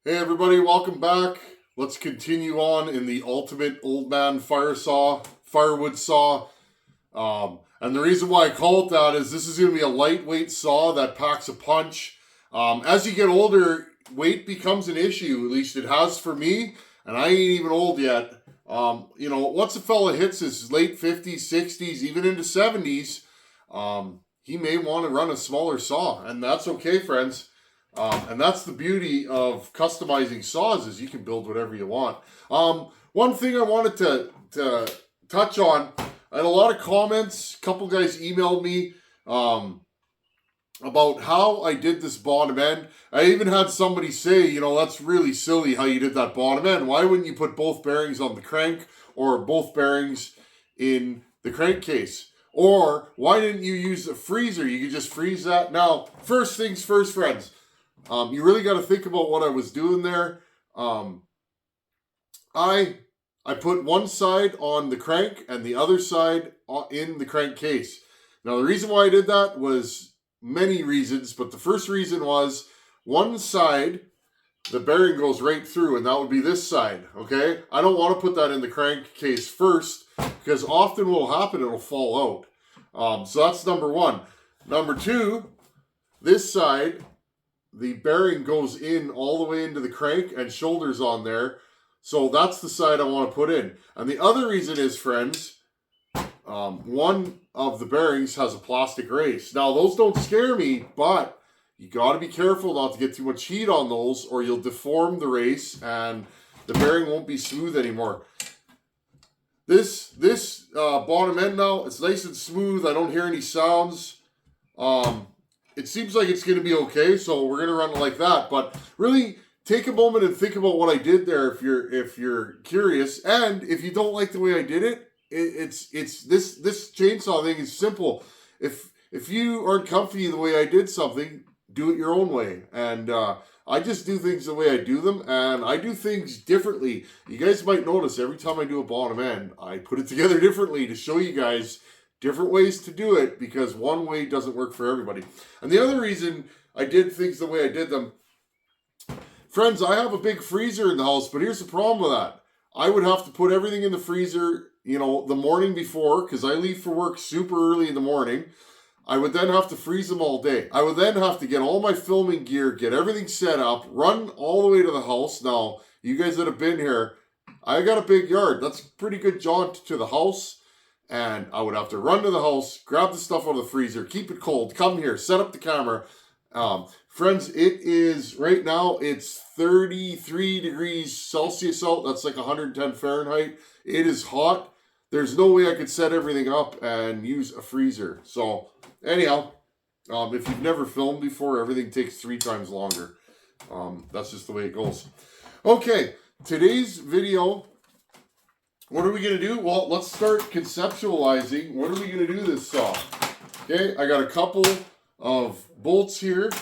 Hey everybody, welcome back. Let's continue on in the ultimate old man firewood saw. And the reason why I call it that is this is going to be a lightweight saw that packs a punch. As you get older, weight becomes an issue. At least it has for me, and I ain't even old yet. Once a fella hits his late 50s, 60s, even into 70s, he may want to run a smaller saw, and that's okay, friends. And that's the beauty of customizing saws is you can build whatever you want. One thing I wanted to touch on, I had a lot of comments. A couple guys emailed me about how I did this bottom end. I even had somebody say, that's really silly how you did that bottom end. Why wouldn't you put both bearings on the crank or both bearings in the crankcase? Or why didn't you use a freezer? You could just freeze that. Now, first things first, friends. You really got to think about what I was doing there. I put one side on the crank and the other side in the crankcase. Now, the reason why I did that was many reasons, but the first reason was one side, the bearing goes right through, and that would be this side, okay? I don't want to put that in the crankcase first because often what will happen, it'll fall out. So that's number one. Number two, this side, the bearing goes in all the way into the crank and shoulders on there. So that's the side I want to put in. And the other reason is, friends, one of the bearings has a plastic race. Now, those don't scare me, but you got to be careful not to get too much heat on those or you'll deform the race and the bearing won't be smooth anymore. This bottom end now, it's nice and smooth. I don't hear any sounds. It seems like it's going to be okay, so we're going to run it like that. But really, take a moment and think about what I did there if you're curious. And if you don't like the way I did it, it's this chainsaw thing is simple. If you aren't comfy the way I did something, do it your own way. And I just do things the way I do them, and I do things differently. You guys might notice every time I do a bottom end, I put it together differently to show you guys different ways to do it because one way doesn't work for everybody. And the other reason I did things the way I did them, friends, I have a big freezer in the house, but here's the problem with that. I would have to put everything in the freezer, the morning before because I leave for work super early in the morning. I would then have to freeze them all day. I would then have to get all my filming gear, get everything set up, run all the way to the house. Now, you guys that have been here, I got a big yard. That's a pretty good jaunt to the house. And I would have to run to the house, grab the stuff out of the freezer, keep it cold, come here, set up the camera. Friends, it is, right now, it's 33 degrees Celsius out. That's like 110 Fahrenheit. It is hot. There's no way I could set everything up and use a freezer. So, anyhow, if you've never filmed before, everything takes 3 times longer. That's just the way it goes. Okay, today's video, what are we going to do? Well, let's start conceptualizing. What are we going to do this saw? Okay, I got a couple of bolts here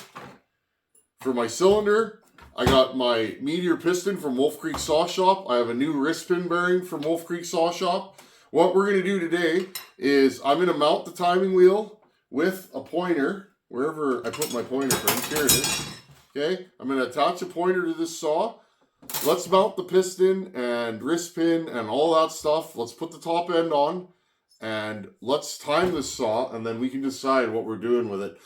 for my cylinder. I got my Meteor piston from Wolf Creek Saw Shop. I have a new wrist pin bearing from Wolf Creek Saw Shop. What we're going to do today is I'm going to mount the timing wheel with a pointer, wherever I put my pointer, friends. Here it is. Okay, I'm going to attach a pointer to this saw. Let's mount the piston and wrist pin and all that stuff. Let's put the top end on and let's time this saw and then we can decide what we're doing with it.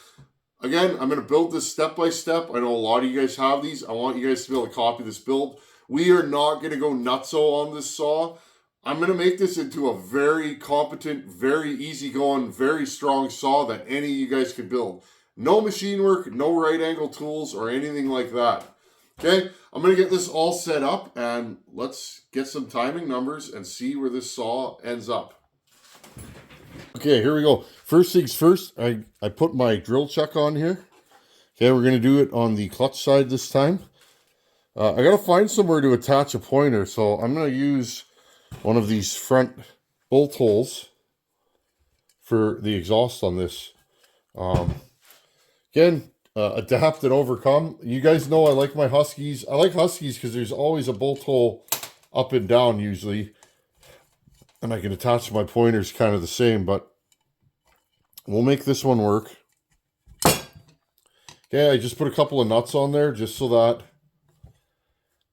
Again, I'm going to build this step by step. I know a lot of you guys have these. I want you guys to be able to copy this build. We are not going to go nutso on this saw. I'm going to make this into a very competent, very easygoing, very strong saw that any of you guys can build. No machine work, no right angle tools or anything like that. Okay, I'm going to get this all set up and let's get some timing numbers and see where this saw ends up. Okay, here we go. First things first, I put my drill chuck on here. Okay, we're going to do it on the clutch side this time. I got to find somewhere to attach a pointer, so I'm going to use one of these front bolt holes for the exhaust on this. Again, adapt and overcome. You guys know I like my Huskies. I like Huskies because there's always a bolt hole up and down usually. And I can attach my pointers kind of the same, but we'll make this one work. Okay, I just put a couple of nuts on there just so that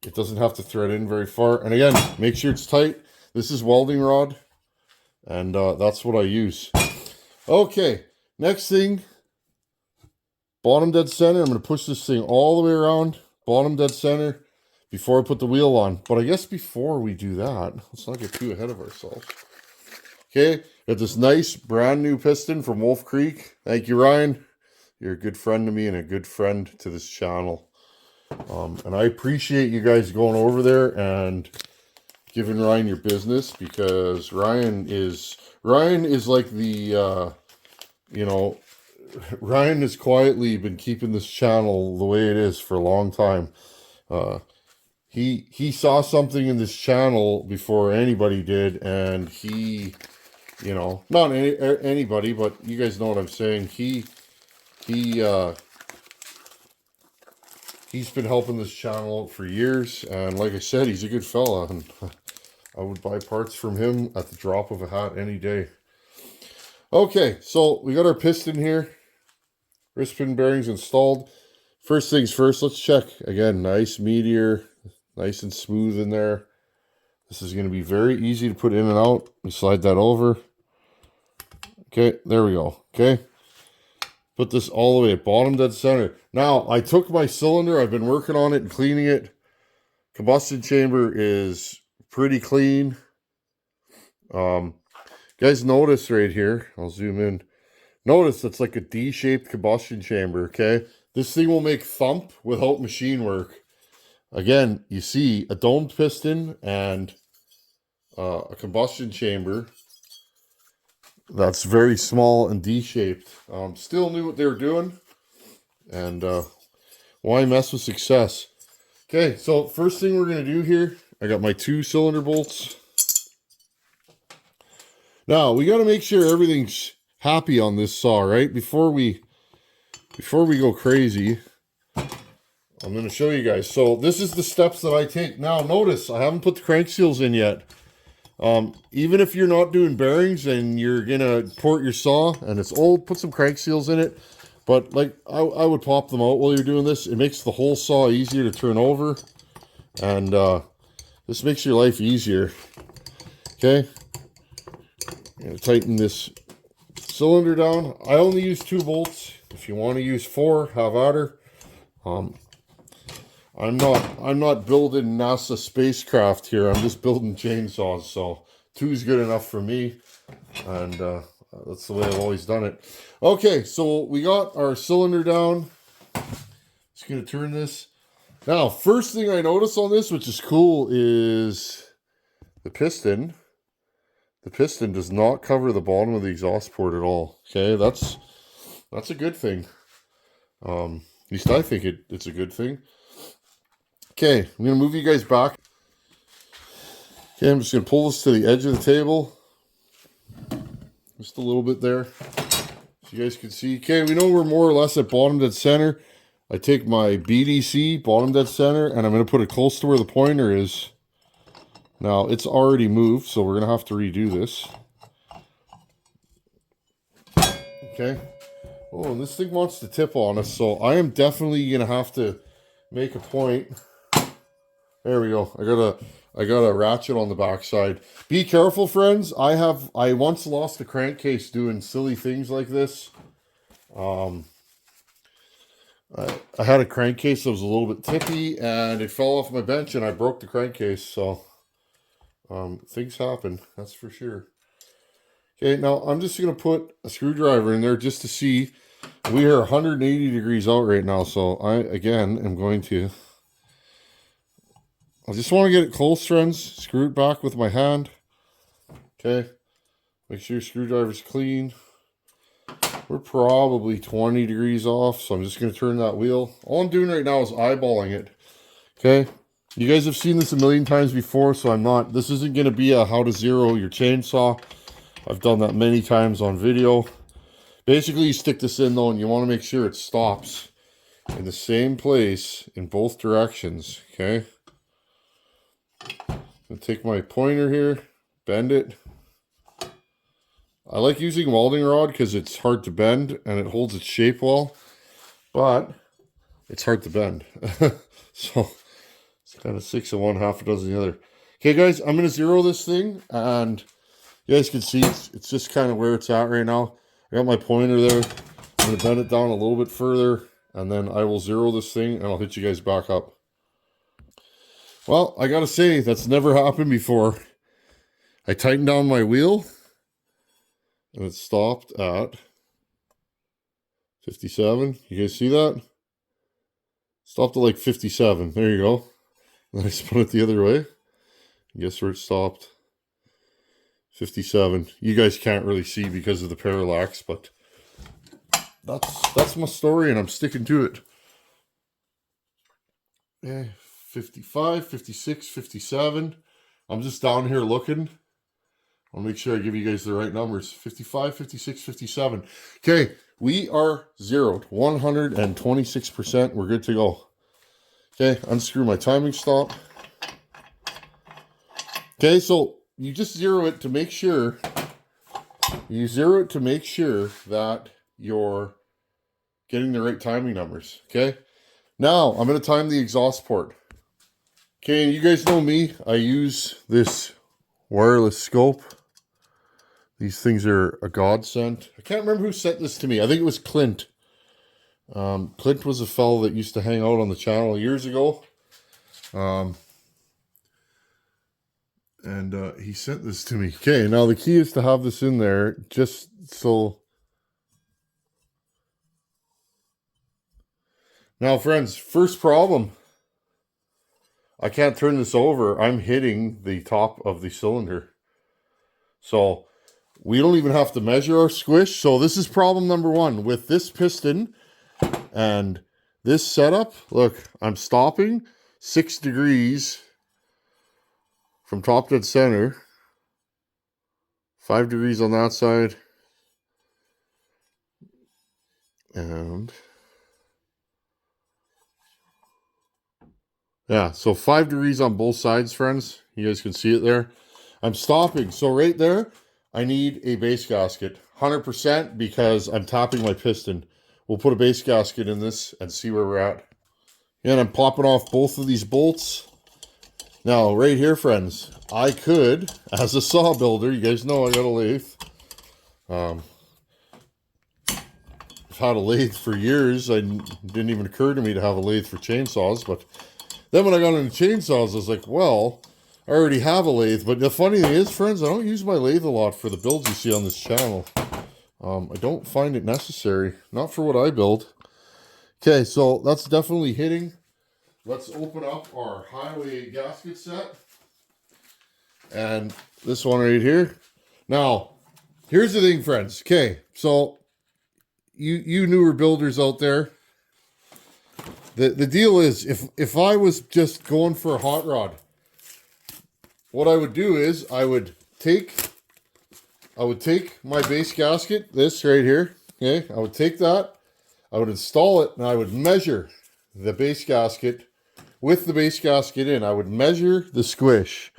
it doesn't have to thread in very far. And again, make sure it's tight. This is welding rod, and that's what I use. Okay, next thing, bottom dead center. I'm going to push this thing all the way around, bottom dead center, before I put the wheel on. But I guess before we do that, let's not get too ahead of ourselves. Okay, got this nice brand new piston from Wolf Creek. Thank you, Ryan. You're a good friend to me and a good friend to this channel. And I appreciate you guys going over there and giving Ryan your business, because Ryan is like the, you know, Ryan has quietly been keeping this channel the way it is for a long time. He saw something in this channel before anybody did, and he, you know, not anybody, but you guys know what I'm saying. He's been helping this channel out for years, and like I said, he's a good fella, and I would buy parts from him at the drop of a hat any day. Okay, so we got our piston here, wrist pin bearings installed. First things first, let's check. Again, nice meteor, nice and smooth in there. This is going to be very easy to put in and out. We slide that over. Okay, there we go. Okay. Put this all the way at bottom dead center. Now, I took my cylinder. I've been working on it and cleaning it. Combustion chamber is pretty clean. Guys, notice right here. I'll zoom in. Notice it's like a D-shaped combustion chamber, okay? This thing will make thump without machine work. Again, you see a domed piston and a combustion chamber that's very small and D-shaped. Still knew what they were doing, and why mess with success? Okay, so first thing we're going to do here, I got my 2 cylinder bolts. Now, we got to make sure everything's happy on this saw, right? Before we go crazy, I'm going to show you guys. So this is the steps that I take. Now, notice I haven't put the crank seals in yet. Even if you're not doing bearings and you're gonna port your saw and it's old, put some crank seals in it. But like I would pop them out while you're doing this. It makes the whole saw easier to turn over, and this makes your life easier. Okay, I'm gonna tighten this cylinder down. I only use 2 bolts. If you want to use 4, have at her. I'm not building NASA spacecraft here. I'm just building chainsaws. So 2 is good enough for me, and that's the way I've always done it. Okay, so we got our cylinder down. Just gonna turn this. Now, first thing I notice on this, which is cool, is the piston. The piston does not cover the bottom of the exhaust port at all. Okay, that's a good thing. At least I think it's a good thing. Okay, I'm going to move you guys back. Okay, I'm just going to pull this to the edge of the table. Just a little bit there, so you guys can see. Okay, we know we're more or less at bottom dead center. I take my BDC, bottom dead center, and I'm going to put it close to where the pointer is. Now, it's already moved, so we're going to have to redo this. Okay. Oh, and this thing wants to tip on us, so I am definitely going to have to make a point. There we go. I got a ratchet on the backside. Be careful, friends. I once lost a crankcase doing silly things like this. I had a crankcase that was a little bit tippy, and it fell off my bench, and I broke the crankcase. So things happen, that's for sure. Okay, now I'm just going to put a screwdriver in there just to see. We are 180 degrees out right now, so I, again, am going to... I just want to get it close, friends. Screw it back with my hand. Okay. Make sure your screwdriver's clean. We're probably 20 degrees off, so I'm just going to turn that wheel. All I'm doing right now is eyeballing it. Okay. You guys have seen this a million times before, so this isn't going to be a how to zero your chainsaw. I've done that many times on video. Basically, you stick this in, though, and you want to make sure it stops in the same place in both directions. Okay. I'm going to take my pointer here, bend it. I like using welding rod because it's hard to bend and it holds its shape well, but it's hard to bend. So It's kind of 6 of one, half a dozen the other. Okay, guys, I'm going to zero this thing, and you guys can see it's just kind of where it's at right now. I got my pointer there. I'm going to bend it down a little bit further, and then I will zero this thing, and I'll hit you guys back up. Well, I got to say, that's never happened before. I tightened down my wheel, and it stopped at 57. You guys see that? Stopped at like 57. There you go. Then I spun it the other way. Guess where it stopped? 57. You guys can't really see because of the parallax, but that's my story, and I'm sticking to it. Yeah, 55, 56, 57. I'm just down here looking. I'll make sure I give you guys the right numbers. 55, 56, 57. Okay, we are zeroed. 126%. We're good to go. Okay, unscrew my timing stop. Okay, so you just zero it to make sure. You zero it to make sure that you're getting the right timing numbers. Okay, now I'm going to time the exhaust port. Okay, you guys know me. I use this wireless scope. These things are a godsend. I can't remember who sent this to me. I think it was Clint. Clint was a fellow that used to hang out on the channel years ago. And he sent this to me. Okay, now the key is to have this in there just so. Now, friends, first problem. I can't turn this over. I'm hitting the top of the cylinder. So we don't even have to measure our squish. So this is problem number one. With this piston and this setup, look, I'm stopping 6 degrees from top dead center. 5 degrees on that side. And yeah, so 5 degrees on both sides, friends. You guys can see it there. I'm stopping. So right there, I need a base gasket. 100% because I'm tapping my piston. We'll put a base gasket in this and see where we're at. And I'm popping off both of these bolts. Now, right here, friends, I could, as a saw builder, you guys know I got a lathe. I've had a lathe for years. It didn't even occur to me to have a lathe for chainsaws, but then when I got into chainsaws, I was like, well, I already have a lathe. But the funny thing is, friends, I don't use my lathe a lot for the builds you see on this channel. I don't find it necessary. Not for what I build. Okay, so that's definitely hitting. Let's open up our highway gasket set. And this one right here. Now, here's the thing, friends. Okay, so you newer builders out there, the deal is if I was just going for a hot rod, what I would do is I would take my base gasket, this right here. Okay, I would take that, I would install it, and I would measure the base gasket with the base gasket in. I would measure the squish.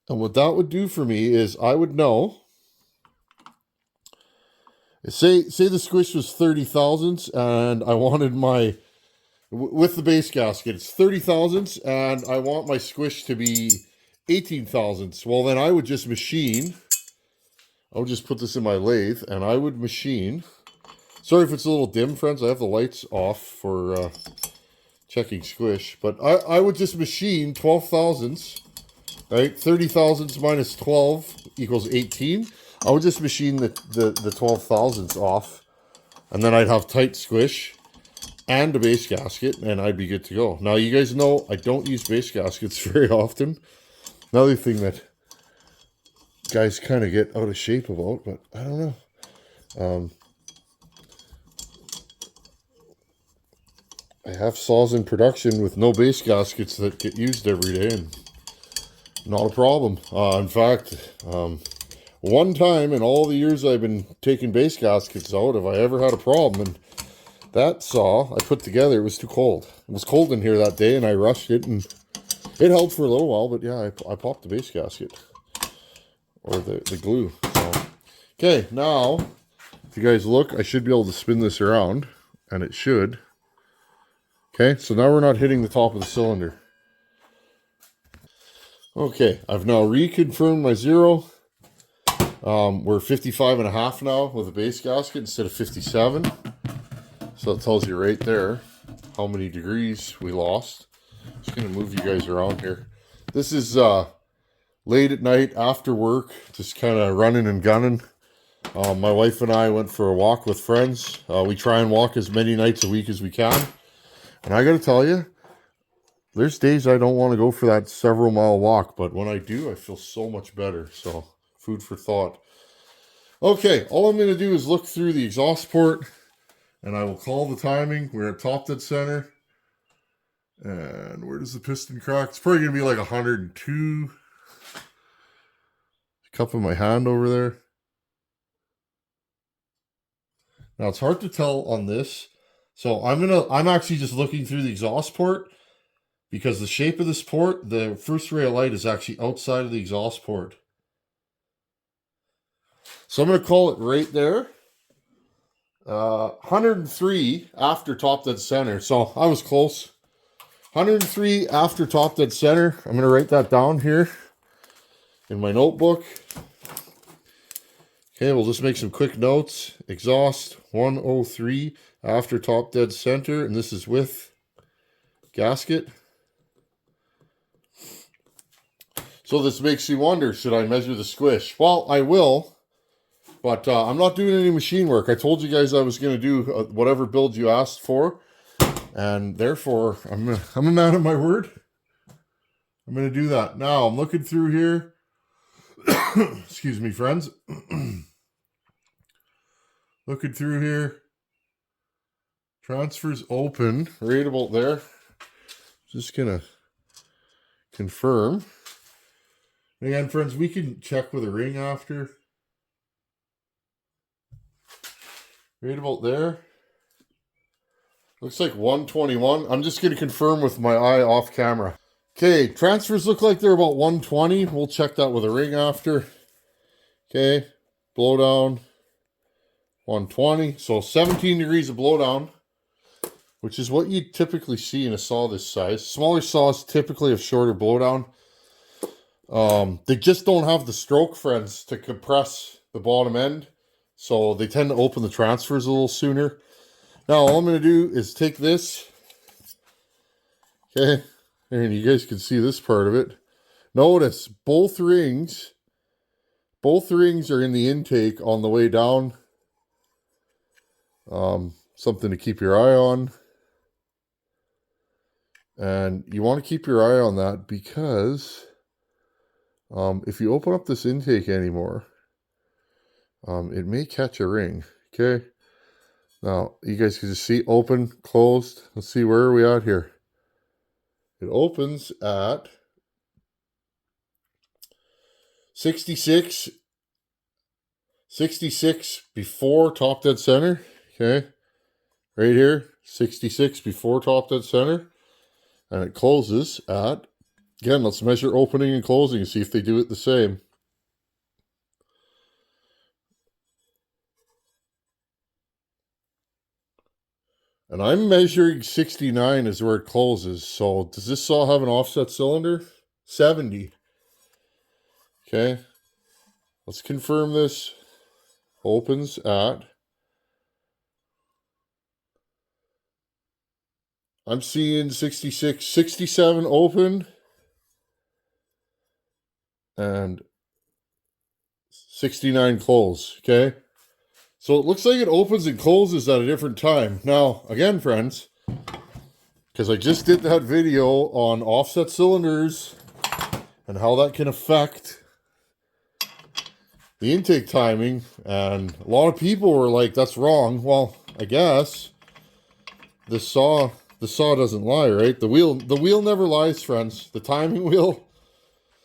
And what that would do for me is I would know, say the squish was 30 thousandths and I wanted my, with the base gasket, it's 30 thousandths and I want my squish to be 18 thousandths. Well, then I would just machine, I would just put this in my lathe and I would machine. Sorry if it's a little dim, friends. I have the lights off for checking squish, but I would just machine 12 thousandths, right? 30 thousandths minus 12 equals 18. I would just machine the 12 thousandths off, and then I'd have tight squish and a base gasket, and I'd be good to go. Now, you guys know I don't use base gaskets very often. Another thing that guys kind of get out of shape about, but I don't know. I have saws in production with no base gaskets that get used every day, and not a problem. In fact, one time in all the years I've been taking base gaskets out, have I ever had a problem? And that saw I put together, it was too cold. It was cold in here that day, and I rushed it, and it held for a little while, but yeah, I popped the base gasket. Or the glue. So. Okay, now, if you guys look, I should be able to spin this around, and it should. Okay, so now we're not hitting the top of the cylinder. Okay, I've now reconfirmed my zero. We're 55.5 now with a base gasket instead of 57. So it tells you right there how many degrees we lost. Just gonna move you guys around here. This is late at night after work, just kind of running and gunning. My wife and I went for a walk with friends. We try and walk as many nights a week as we can. And I gotta tell you, there's days I don't want to go for that several mile walk, but when I do, I feel so much better. So, food for thought. Okay, all I'm going to do is look through the exhaust port, and I will call the timing. We're at top dead center. And where does the piston crack? It's probably going to be like 102. Cup in my hand over there. Now, it's hard to tell on this. So, I'm actually just looking through the exhaust port. Because the shape of this port, the first ray of light is actually outside of the exhaust port. So I'm going to call it right there. 103 after top dead center. So I was close. 103 after top dead center. I'm going to write that down here in my notebook. Okay, we'll just make some quick notes. Exhaust 103 after top dead center. And this is with gasket. So this makes you wonder, should I measure the squish? Well, I will, but I'm not doing any machine work. I told you guys I was going to do whatever build you asked for, and therefore, I'm a man of my word. I'm going to do that. Now, I'm looking through here. Excuse me, friends. Looking through here. Transfers open, right about there. Just going to confirm. Again, friends, we can check with a ring after. Right about there. Looks like 121. I'm just going to confirm with my eye off camera. Okay, transfers look like they're about 120. We'll check that with a ring after. Okay, blowdown 120. So 17 degrees of blowdown, which is what you typically see in a saw this size. Smaller saws typically have shorter blowdown. They just don't have the stroke, friends, to compress the bottom end. So they tend to open the transfers a little sooner. Now, all I'm going to do is take this. Okay, and you guys can see this part of it. Notice both rings are in the intake on the way down. Something to keep your eye on. And you want to keep your eye on that because if you open up this intake anymore, it may catch a ring. Okay. Now, you guys can just see open, closed. Let's see, where are we at here? It opens at 66 before top dead center. Okay. Right here, 66 before top dead center. And it closes at, again, let's measure opening and closing and see if they do it the same. And I'm measuring 69 is where it closes. So does this saw have an offset cylinder? 70. Okay. Let's confirm this. Opens at, I'm seeing 66, 67 open. And 69 close. Okay. So it looks like it opens and closes at a different time. Now, again, friends, because I just did that video on offset cylinders and how that can affect the intake timing, and a lot of people were like, that's wrong. Well, I guess the saw doesn't lie, right? The wheel never lies, friends. The timing wheel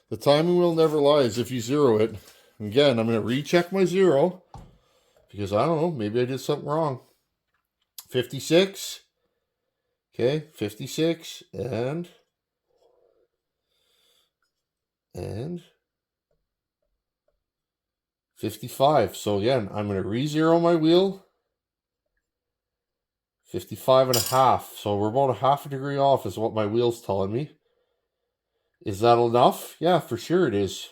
never lies if you zero it. And again, I'm going to recheck my zero because I don't know, maybe I did something wrong. 56. Okay, 56 and 55. So again, I'm going to re-zero my wheel. 55.5. So we're about a half a degree off is what my wheel's telling me. Is that enough? Yeah, for sure it is.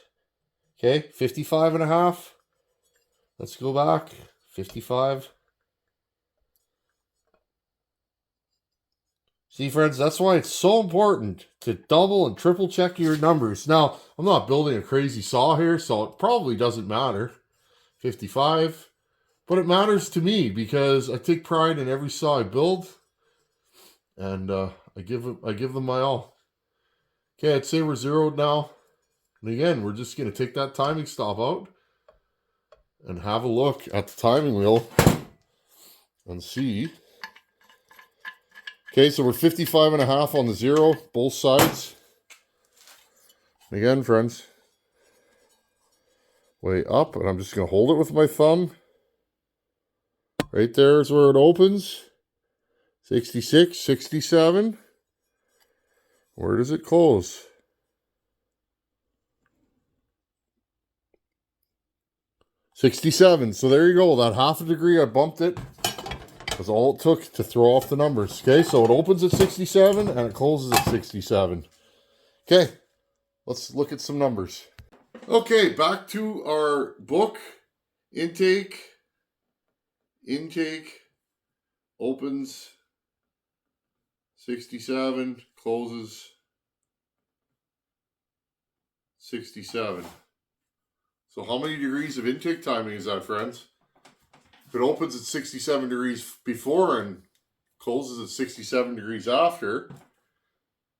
Okay, 55.5. Let's go back. 55. See, friends, that's why it's so important to double and triple check your numbers. Now, I'm not building a crazy saw here, so it probably doesn't matter. 55. But it matters to me because I take pride in every saw I build, and I give them my all. Okay, I'd say we're zeroed now. And again, we're just going to take that timing stop out and have a look at the timing wheel and see. Okay, so we're 55.5 on the zero, both sides. Again, friends, way up, and I'm just going to hold it with my thumb. Right there is where it opens. 66, 67. Where does it close? 67. So there you go. That half a degree, I bumped it. That's all it took to throw off the numbers. Okay, so it opens at 67 and it closes at 67. Okay, let's look at some numbers. Okay, back to our book. Intake, opens 67, closes 67. So how many degrees of intake timing is that, friends? If it opens at 67 degrees before and closes at 67 degrees after,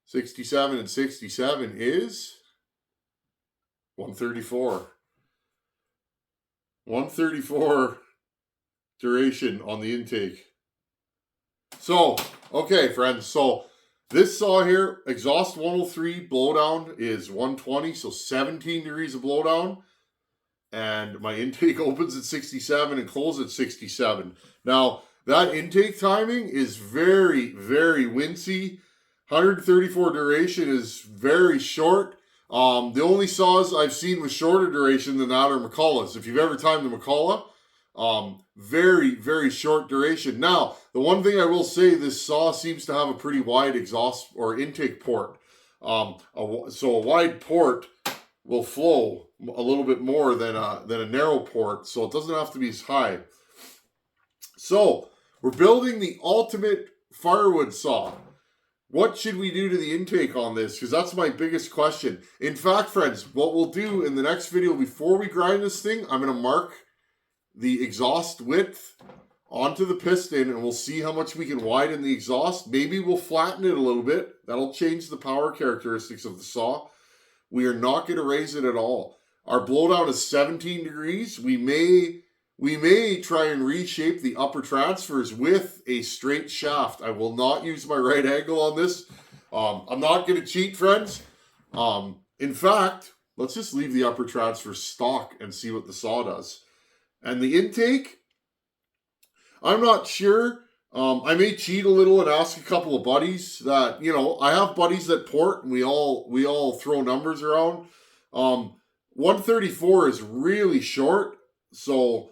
67 and 67 is 134. 134 duration on the intake. So, okay, friends. So this saw here, exhaust 103, blowdown is 120, so 17 degrees of blowdown. And my intake opens at 67 and closes at 67. Now, that intake timing is very, very wincy. 134 duration is very short. The only saws I've seen with shorter duration than that are McCulloughs. If you've ever timed the McCullough, very, very short duration. Now, the one thing I will say, this saw seems to have a pretty wide exhaust or intake port. So a wide port will flow a little bit more than a narrow port, so it doesn't have to be as high. So we're building the ultimate firewood saw. What should we do to the intake on this? Because that's my biggest question. In fact, friends, what we'll do in the next video, before we grind this thing, I'm going to mark the exhaust width onto the piston, and we'll see how much we can widen the exhaust. Maybe we'll flatten it a little bit. That'll change the power characteristics of the saw. We are not going to raise it at all. Our blowdown is 17 degrees. We may try and reshape the upper transfers with a straight shaft. I will not use my right angle on this. I'm not going to cheat, friends. In fact, let's just leave the upper transfer stock and see what the saw does. And the intake, I'm not sure. I may cheat a little and ask a couple of buddies that, I have buddies that port, and we all throw numbers around. 134 is really short. So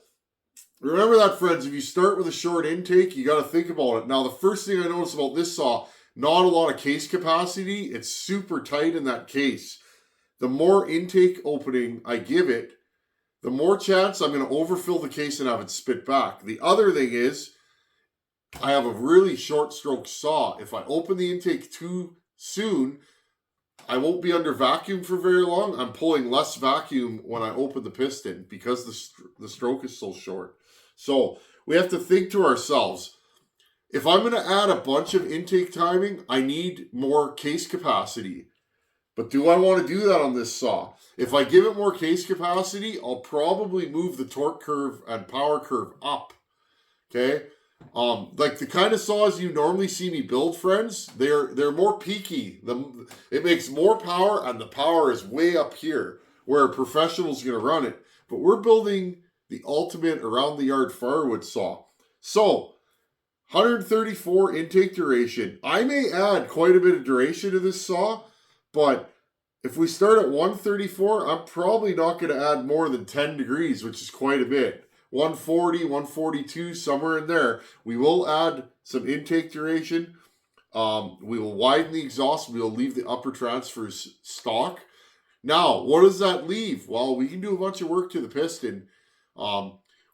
remember that, friends, if you start with a short intake, you got to think about it. Now, the first thing I noticed about this saw, not a lot of case capacity. It's super tight in that case. The more intake opening I give it, the more chance I'm going to overfill the case and have it spit back. The other thing is, I have a really short stroke saw. If I open the intake too soon, I won't be under vacuum for very long. I'm pulling less vacuum when I open the piston because the stroke is so short. So we have to think to ourselves, if I'm going to add a bunch of intake timing, I need more case capacity. But do I want to do that on this saw? If I give it more case capacity, I'll probably move the torque curve and power curve up. Okay? Like the kind of saws you normally see me build, friends, they're more peaky. It makes more power, and the power is way up here where a professional's going to run it. But we're building the ultimate around the yard firewood saw. So 134 intake duration. I may add quite a bit of duration to this saw, but if we start at 134, I'm probably not going to add more than 10 degrees, which is quite a bit. 140, 142, somewhere in there. We will add some intake duration. We will widen the exhaust. We will leave the upper transfers stock. Now, what does that leave? Well, we can do a bunch of work to the piston.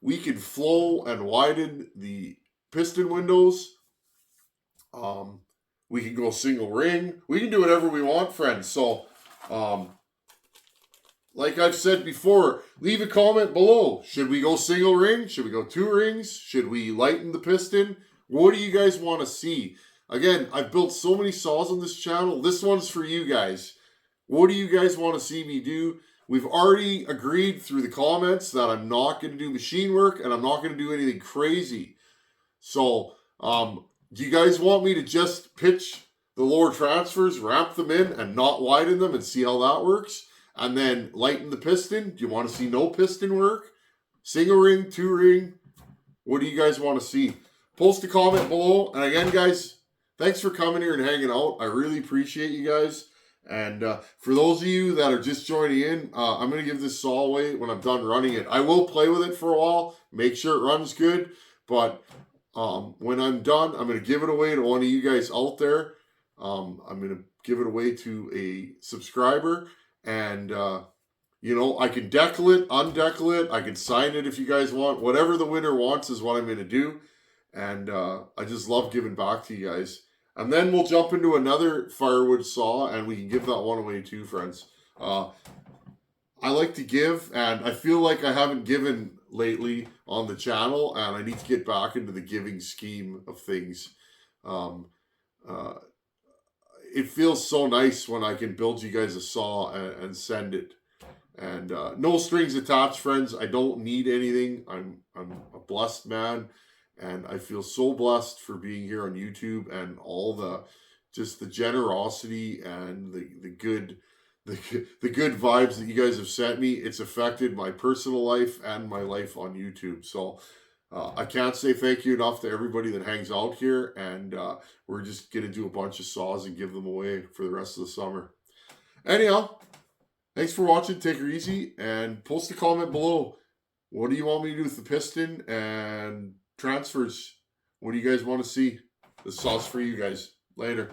We can flow and widen the piston windows. We can go single ring. We can do whatever we want, friends. So, like I've said before, leave a comment below. Should we go single ring? Should we go 2 rings? Should we lighten the piston? What do you guys want to see? Again, I've built so many saws on this channel. This one's for you guys. What do you guys want to see me do? We've already agreed through the comments that I'm not going to do machine work and I'm not going to do anything crazy. So, do you guys want me to just pitch the lower transfers, ramp them in, and not widen them and see how that works? And then lighten the piston? Do you want to see no piston work? Single ring, 2 ring? What do you guys want to see? Post a comment below. And again, guys, thanks for coming here and hanging out. I really appreciate you guys. And for those of you that are just joining in, I'm going to give this saw away when I'm done running it. I will play with it for a while, make sure it runs good. But when I'm done, I'm going to give it away to one of you guys out there. I'm going to give it away to a subscriber. And, you know, I can decal it, undecal it. I can sign it if you guys want. Whatever the winner wants is what I'm going to do. And I just love giving back to you guys. And then we'll jump into another firewood saw, and we can give that one away too, friends. I like to give, and I feel like I haven't given lately on the channel, and I need to get back into the giving scheme of things. It feels so nice when I can build you guys a saw and send it. And no strings attached, friends. I don't need anything. I'm a blessed man. And I feel so blessed for being here on YouTube and all the generosity and the good vibes that you guys have sent me. It's affected my personal life and my life on YouTube. So I can't say thank you enough to everybody that hangs out here. And we're just going to do a bunch of saws and give them away for the rest of the summer. Anyhow, thanks for watching. Take her easy and post a comment below. What do you want me to do with the piston and transfers? What do you guys want to see? This saw's for you guys. Later.